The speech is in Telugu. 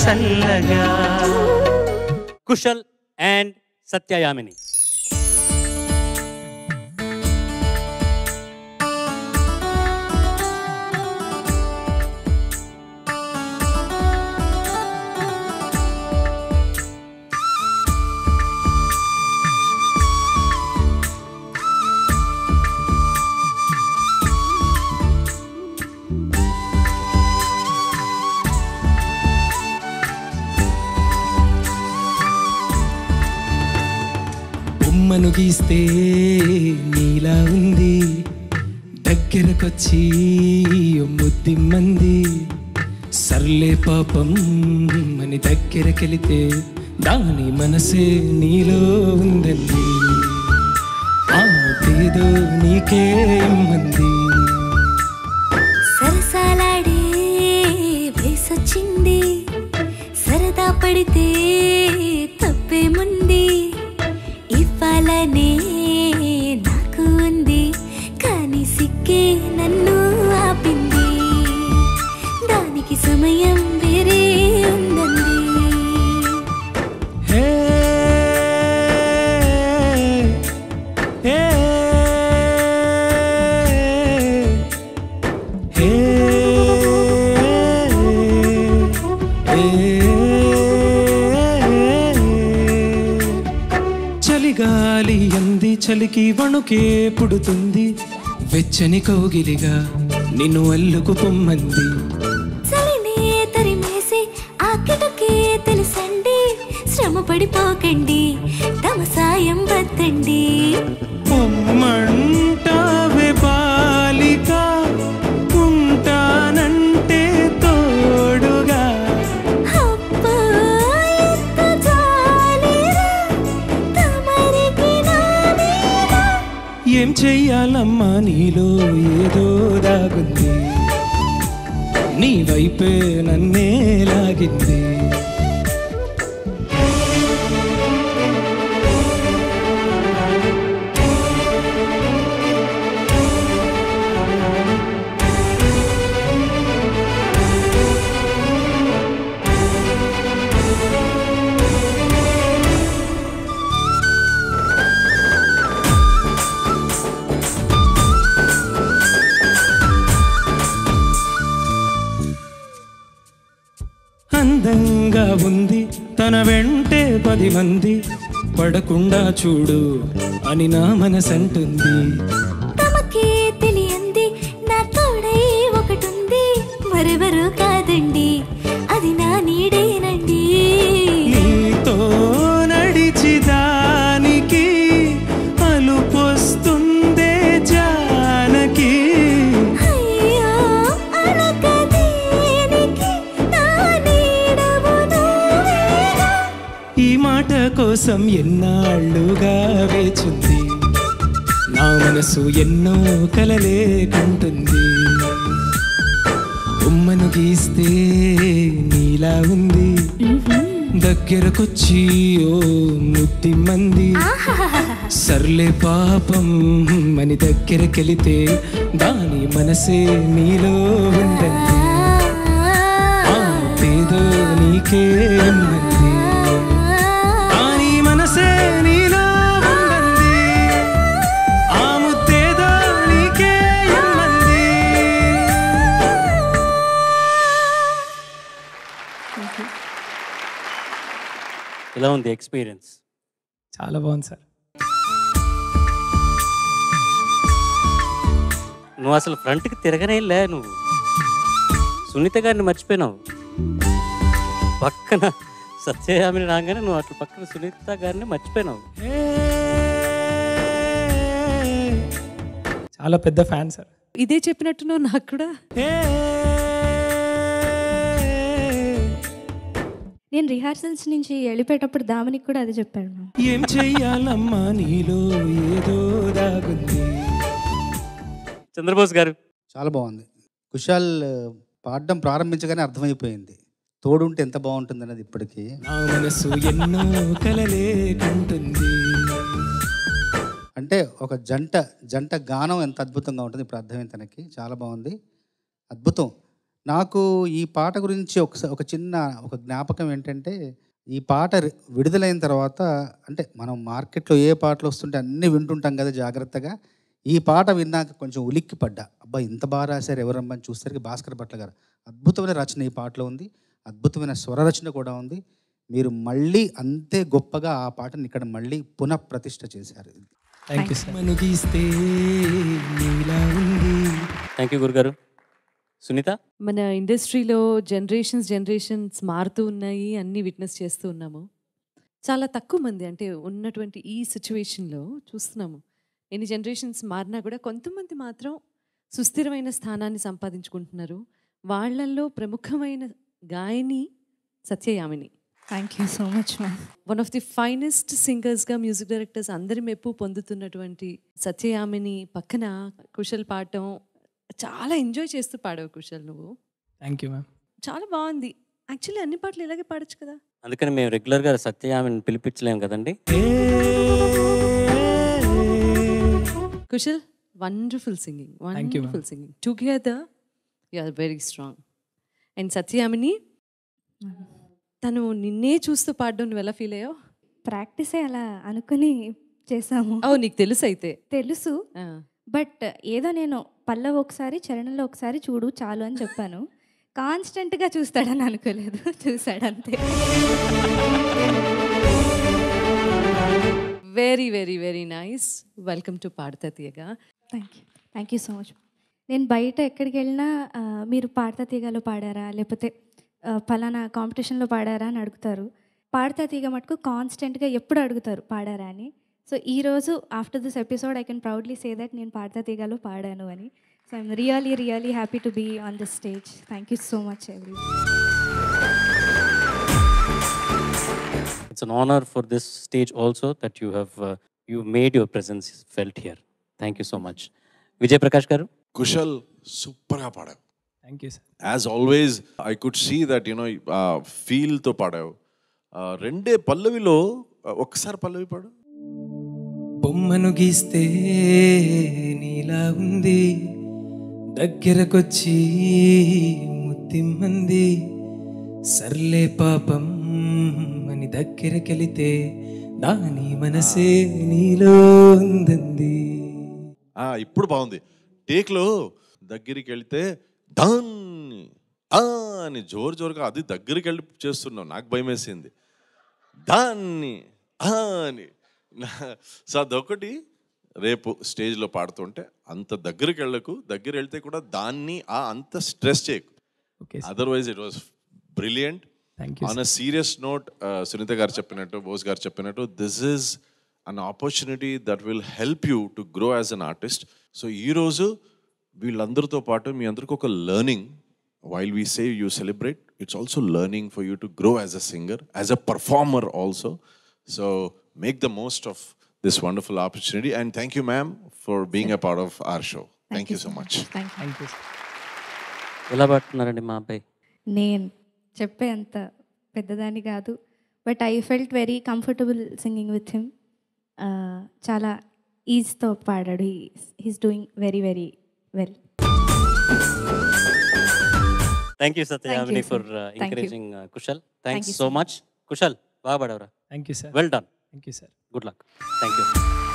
చల్లగా. కుశల్ అండ్ సత్యయామిని. బొమ్మను గీస్తే నీలా ఉంది, దగ్గరకొచ్చి ముద్దిమ్మంది. సర్లే పాపం అని దగ్గరకెళితే దాని మనసే నీలో ఉందండి. ఆ ముద్దేదో నీకే ఇమ్మంది. సరసాలాడే వయసొచ్చింది, సరదా పడితే తప్పేముంది. ఇవ్వాలనే నాకు ఉంది, కానీ సిక్కే నన్ను ఆపింది. దానికి సమయం వేరే ఉందండి. హే హే హే చలిగాలి అంది, చలికి వణుకే పుడుతుంది. వెచ్చని కౌగిలిగా నిన్ను అల్లుకు పొమ్మంది. చలినే తరిమేసి ఆ కిటకే తెలుసండి. శ్రమ పడిపోకండి, తమ సాయం వద్దండి. పొమ్మంటావే బాలిక, ఉంటానంటే తోడుగా. అబ్బా ఎంత జాలిరా తమరికి నా మీద. ఏం చెయ్యాలమ్మా నీలో ఏదో దాగుంది, నీ వైపే నన్నే లాగింది. అందంగా ఉంది తన వెంటే 10 మంది, పడకుండా చూడు అని నా మనసంటుంది. తమకే తెలియంది నా తోడై ఒకటుంది, మరెవరు కాదండి అది నా నీడేనండి. నీతో నడిచి దానికి అలుపొస్తుందే జానకి. అయ్యో అనకదేనికి నా నీడవు నువ్వేగా. ఈ మాట కోసం ఎన్నాళ్ళుగా వేచుంది, నా మనసు ఎన్నో కలలే కంటుంది. బొమ్మను గీస్తే నీలా ఉంది, దగ్గరకొచ్చి ఓ ముద్దిమ్మంది. సర్లే పాపం అని దగ్గరకెళితే దాని మనసే నీలో ఉందండి. ఆ పేదో నీకే ఇమ్మంది, దాని మనసే నీలో ఉందండి. ఆ ముద్దేదో నీకే ఇమ్మంది. ఎలా ఉంది ఎక్స్పీరియన్స్? చాలా బాగుంది సార్. నువ్వు అసలు ఫ్రంట్కి తిరగనేలే. నువ్వు సునీత గారిని మర్చిపోయినావు. పక్కన సత్యయామిని రాగానే నువ్వు అట్లా పక్కన సునీత గారిని మర్చిపోయినావు. చాలా పెద్ద ఫ్యాన్ సార్. ఇదే చెప్పినట్టున్నావు నాకు కూడా. నేను రిహార్సల్స్ నుంచి వెళ్ళిపోయేటప్పుడు దామనికి కూడా అదే చెప్పాను. ఏం చెయ్యాలమ్మా నీలో ఏదో దాగుంది. చంద్రబోస్ గారు చాలా బాగుంది. కుశాల్ పాడడం ప్రారంభించగానే అర్థమైపోయింది తోడుంటే ఎంత బాగుంటుంది అన్నది. ఇప్పటికీ నా మనసు ఎన్నో కలలే కంటుంది. అంటే ఒక జంట గానం ఎంత అద్భుతంగా ఉంటుంది ఇప్పుడు అర్థమైంది తనకి. చాలా బాగుంది, అద్భుతం. నాకు ఈ పాట గురించి ఒక చిన్న జ్ఞాపకం ఏంటంటే, ఈ పాట విడుదలైన తర్వాత అంటే మనం మార్కెట్‌లో ఏ పాటలు వస్తుంటే అన్నీ వింటుంటాం కదా జాగ్రత్తగా. ఈ పాట విన్నాక కొంచెం ఉలిక్కి పడ్డా. అబ్బా! ఇంత బాగా రాశారు ఎవరమ్మా అని చూసేసరికి భాస్కర్ భట్ల గారు. అద్భుతమైన రచన ఈ పాటలో ఉంది. అద్భుతమైన స్వర రచన కూడా ఉంది. మీరు మళ్ళీ అంతే గొప్పగా ఆ పాటని ఇక్కడ మళ్ళీ పునఃప్రతిష్ఠ చేశారు. Thank you sir. మనుగీస్తే నీలా ఉంది. థ్యాంక్ యూ గురుగారు. సునీత, మన ఇండస్ట్రీలో జనరేషన్స్ మారుతూ ఉన్నాయి, అన్నీ విట్నెస్ చేస్తూ ఉన్నాము. చాలా తక్కువ మంది అంటే ఉన్నటువంటి ఈ సిచ్యువేషన్లో చూస్తున్నాము. ఎన్ని జనరేషన్స్ మారినా కూడా కొంతమంది మాత్రం సుస్థిరమైన స్థానాన్ని సంపాదించుకుంటున్నారు. వాళ్ళల్లో ప్రముఖమైన గాయని సత్యయామిని. Thank you so much ma'am. One of the finest సింగర్స్గా మ్యూజిక్ డైరెక్టర్స్ అందరి మెప్పు పొందుతున్నటువంటి సత్యయామిని పక్కన కుశల్ పాడటం చాలా ఎంజాయ్ చేస్తూ పాడావు కుశల్. నువ్వు థ్యాంక్ యూ మ్యామ్. చాలా బాగుంది. యాక్చువల్లీ అన్ని పాటలు ఇలాగే పాడొచ్చు కదా. అందుకని మేము రెగ్యులర్గా సత్యయామిని పిలిపించలేము కదండి. Kushal, wonderful singing, Thank you, ma'am. Wonderful singing. Together you are very strong. And Satyayamini, తను నిన్నే చూస్తూ పాడడం నువ్వు ఎలా ఫీల్ అయ్యావు? ప్రాక్టీసే అలా అనుకుని చేసాము. ఓ, నీకు తెలుసు అయితే. తెలుసు, బట్ ఏదో నేను పల్లవి ఒకసారి చరణంలో ఒకసారి చూడు చాలు అని చెప్పాను. కాన్స్టెంట్గా చూస్తాడని అనుకోలేదు, చూశాడంతే. Very very very nice. Welcome to Padutha Theeyaga. Thank you so much. నేను బయట ఎక్కడికి వెళ్ళినా మీరు పాడతా తీగలో పాడారా లేకపోతే ఫలానా కాంపిటీషన్లో పాడారా అని అడుగుతారు. పాడతా తీగ మటుకు కాన్స్టెంట్గా ఎప్పుడు అడుగుతారు పాడారా అని. సో ఈరోజు after this episode I can proudly say that నేను పాడతా తీగలో పాడాను అని. So I'm really happy to be on this stage. Thank you so much every. It's an honor for this stage also that you made your presence felt here. Thank you so much. Vijay Prakash garu. Kushal సూపర్గా పాడావు. Thank you sir. As always I could see that ఫీల్తో పాడావు. రెండే పల్లవిలో ఒక్కసారి పల్లవి పాడు. బొమ్మను గీస్తే నీలా ఉంది, దగ్గరకొచ్చి ముత్తిమ్మంది, సర్లే పాపం అని దగ్గరకెళితే దాని మనసే నీలో ఉందంది. ఇప్పుడు బాగుంది. టేక్లో దగ్గరికి వెళ్తే దాన్ని అని జోరుగా అది దగ్గరికి వెళ్ళి చేస్తున్నావు, నాకు భయం వేసింది. దాన్ని అని సో అదొకటి. రేపు స్టేజ్లో పాడుతుంటే అంత దగ్గరికి వెళ్ళకు, దగ్గర వెళ్తే కూడా దాన్ని అంత స్ట్రెస్ చేయకు. Otherwise it was brilliant. On a serious note, Sunitha garu చెప్పినట్టు, బోస్ గారు చెప్పినట్టు, this is an opportunity that will help you to grow as an artist. So ఈరోజు వీళ్ళందరితో పాటు మీ అందరికి ఒక learning. While we say you celebrate, it's also learning for you to grow as a singer, as a performer also. So make the most of this wonderful opportunity and thank you ma'am for being a part of our show. Thank you so much. Thank you. ఎలా పాడుతున్నారండి మా అబ్బాయి? నేను చెప్పే అంత పెద్దదాన్ని కాదు, but I felt very comfortable singing with him. చాలా ఈజ్తో పాడాడు. He's doing very very well. Thank you Satyamini for Thank you. encouraging Kushal. Thanks Thank you so so much. Kushal, baga padavra. Thank you sir. Well done. Thank you sir. Good luck. Thank you.